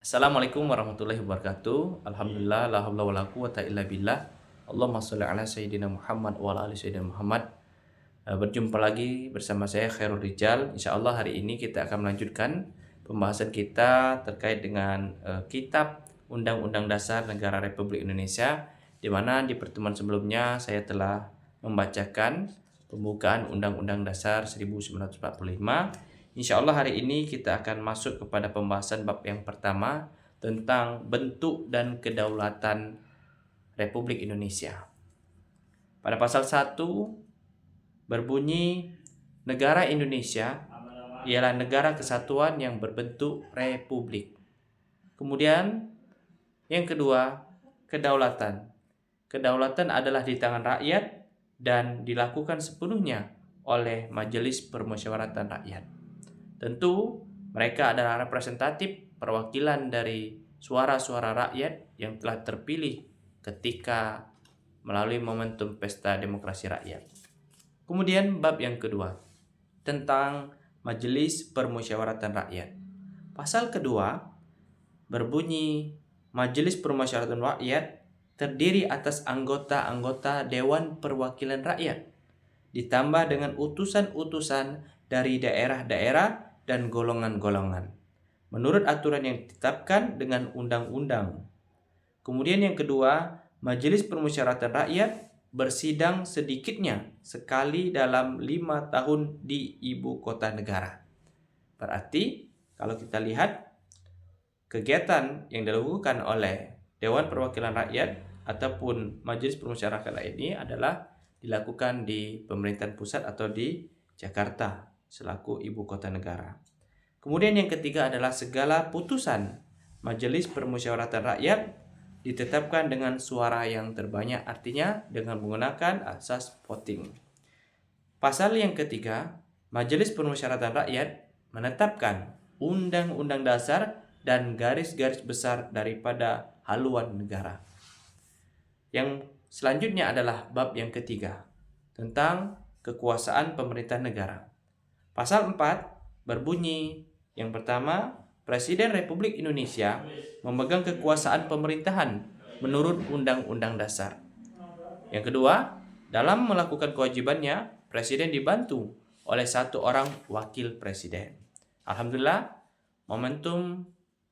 Assalamualaikum warahmatullahi wabarakatuh. Alhamdulillah, la haula wala quwata illa billah. Allahumma sholli ala sayyidina Muhammad wa ala ali sayyidina Muhammad. Berjumpa lagi bersama saya Khairul Rijal. Insyaallah hari ini kita akan melanjutkan pembahasan kita terkait dengan kitab Undang-Undang Dasar Negara Republik Indonesia, di mana di pertemuan sebelumnya saya telah membacakan pembukaan Undang-Undang Dasar 1945. Insya Allah hari ini kita akan masuk kepada pembahasan bab yang pertama tentang bentuk dan kedaulatan Republik Indonesia. Pada pasal 1 berbunyi negara Indonesia ialah negara kesatuan yang berbentuk republik. Kemudian yang kedua, kedaulatan. Kedaulatan adalah di tangan rakyat dan dilakukan sepenuhnya oleh Majelis Permusyawaratan Rakyat. Tentu mereka adalah representatif perwakilan dari suara-suara rakyat yang telah terpilih ketika melalui momentum Pesta Demokrasi Rakyat. Kemudian bab yang kedua tentang Majelis Permusyawaratan Rakyat. Pasal kedua berbunyi Majelis Permusyawaratan Rakyat terdiri atas anggota-anggota Dewan Perwakilan Rakyat ditambah dengan utusan-utusan dari daerah-daerah dan golongan-golongan menurut aturan yang ditetapkan dengan undang-undang. Kemudian yang kedua, Majelis Permusyawaratan Rakyat bersidang sedikitnya sekali dalam 5 tahun di ibu kota negara. Berarti kalau kita lihat kegiatan yang dilakukan oleh Dewan Perwakilan Rakyat ataupun Majelis Permusyawaratan Rakyat ini adalah dilakukan di pemerintahan pusat atau di Jakarta selaku ibu kota negara. Kemudian yang ketiga adalah segala putusan Majelis Permusyawaratan Rakyat ditetapkan dengan suara yang terbanyak, artinya dengan menggunakan asas voting. Pasal yang ketiga, Majelis Permusyawaratan Rakyat menetapkan undang-undang dasar dan garis-garis besar daripada haluan negara. Yang selanjutnya adalah bab yang ketiga tentang kekuasaan pemerintah negara. Pasal 4 berbunyi yang pertama, Presiden Republik Indonesia memegang kekuasaan pemerintahan menurut Undang-Undang Dasar. Yang kedua, dalam melakukan kewajibannya, Presiden dibantu oleh satu orang wakil presiden. Alhamdulillah, momentum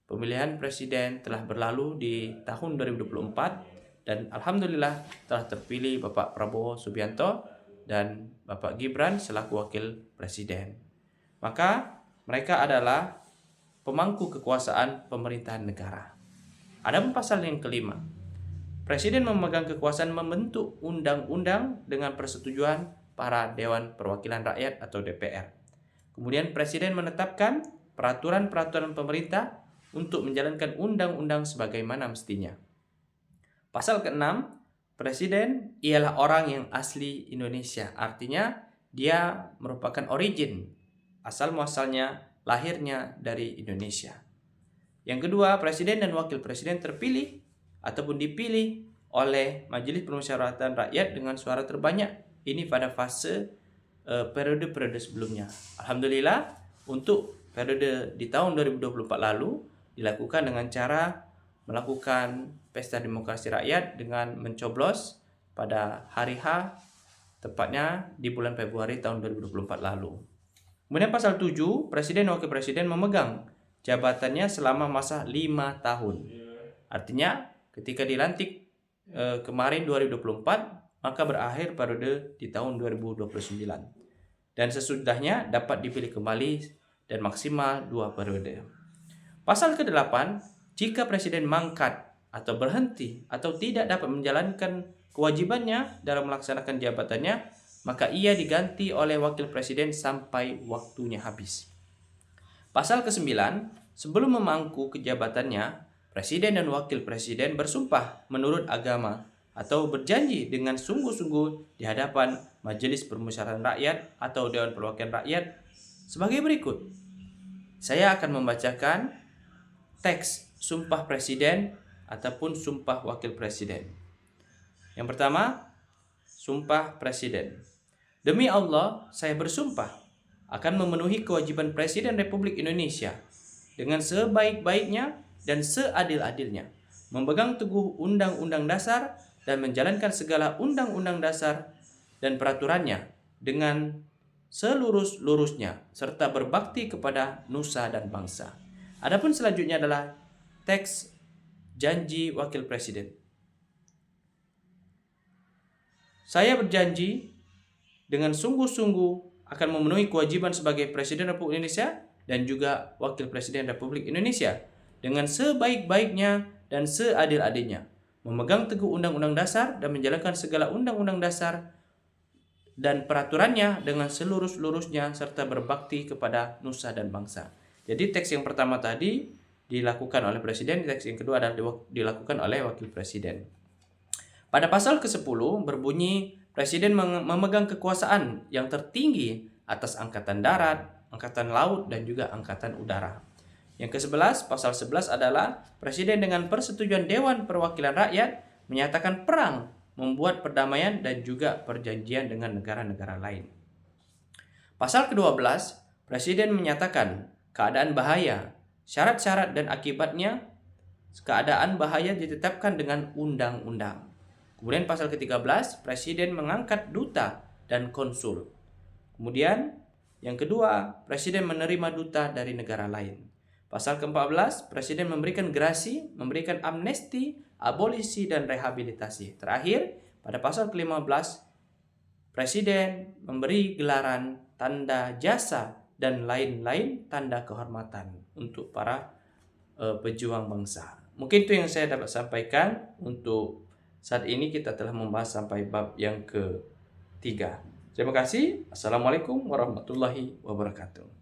pemilihan presiden telah berlalu di tahun 2024 dan alhamdulillah telah terpilih Bapak Prabowo Subianto dan Bapak Gibran selaku wakil presiden. Maka mereka adalah pemangku kekuasaan pemerintahan negara. Ada pasal yang kelima. Presiden memegang kekuasaan membentuk undang-undang dengan persetujuan para Dewan Perwakilan Rakyat atau DPR. Kemudian Presiden menetapkan peraturan-peraturan pemerintah untuk menjalankan undang-undang sebagaimana mestinya. Pasal ke-6, Presiden ialah orang yang asli Indonesia, artinya dia merupakan origin, asal muasalnya, lahirnya dari Indonesia. Yang kedua, Presiden dan Wakil Presiden terpilih ataupun dipilih oleh Majelis Permusyawaratan Rakyat dengan suara terbanyak. Ini pada fase periode-periode sebelumnya. Alhamdulillah, untuk periode di tahun 2024 lalu dilakukan dengan cara melakukan Pesta Demokrasi Rakyat dengan mencoblos pada hari H, tepatnya di bulan Februari tahun 2024 lalu. Kemudian pasal 7, Presiden dan Wakil Presiden memegang jabatannya selama masa 5 tahun. Artinya ketika dilantik kemarin 2024, maka berakhir periode di tahun 2029. Dan sesudahnya dapat dipilih kembali dan maksimal 2 periode. Pasal ke-8, jika Presiden mangkat atau berhenti atau tidak dapat menjalankan kewajibannya dalam melaksanakan jabatannya, maka ia diganti oleh Wakil Presiden sampai waktunya habis. Pasal ke-9, sebelum memangku kejabatannya, Presiden dan Wakil Presiden bersumpah menurut agama atau berjanji dengan sungguh-sungguh di hadapan Majelis Permusyawaratan Rakyat atau Dewan Perwakilan Rakyat sebagai berikut. Saya akan membacakan teks sumpah Presiden ataupun sumpah Wakil Presiden. Yang pertama, sumpah Presiden. Demi Allah, saya bersumpah akan memenuhi kewajiban Presiden Republik Indonesia dengan sebaik-baiknya dan seadil-adilnya, memegang teguh Undang-Undang Dasar dan menjalankan segala Undang-Undang Dasar dan peraturannya dengan selurus-lurusnya, serta berbakti kepada nusa dan bangsa. Adapun selanjutnya adalah teks janji Wakil Presiden. Saya berjanji dengan sungguh-sungguh akan memenuhi kewajiban sebagai Presiden Republik Indonesia dan juga Wakil Presiden Republik Indonesia dengan sebaik-baiknya dan seadil-adilnya, memegang teguh Undang-Undang Dasar dan menjalankan segala Undang-Undang Dasar dan peraturannya dengan selurus-lurusnya serta berbakti kepada nusa dan bangsa. Jadi teks yang pertama tadi dilakukan oleh Presiden, teks yang kedua adalah dilakukan oleh Wakil Presiden. Pada pasal ke-10 berbunyi Presiden memegang kekuasaan yang tertinggi atas Angkatan Darat, Angkatan Laut, dan juga Angkatan Udara. Yang ke-11, pasal 11 adalah Presiden dengan persetujuan Dewan Perwakilan Rakyat menyatakan perang, membuat perdamaian dan juga perjanjian dengan negara-negara lain. Pasal ke-12, Presiden menyatakan keadaan bahaya, syarat-syarat dan akibatnya. Keadaan bahaya ditetapkan dengan undang-undang. Kemudian pasal ke-13, Presiden mengangkat duta dan konsul. Kemudian yang kedua, Presiden menerima duta dari negara lain. Pasal ke-14, Presiden memberikan gerasi, memberikan amnesti, abolisi, dan rehabilitasi. Terakhir, pada pasal ke-15, Presiden memberi gelaran tanda jasa dan lain-lain tanda kehormatan untuk para pejuang bangsa. Mungkin itu yang saya dapat sampaikan. Untuk saat ini kita telah membahas sampai bab yang ke-3. Terima kasih. Assalamualaikum warahmatullahi wabarakatuh.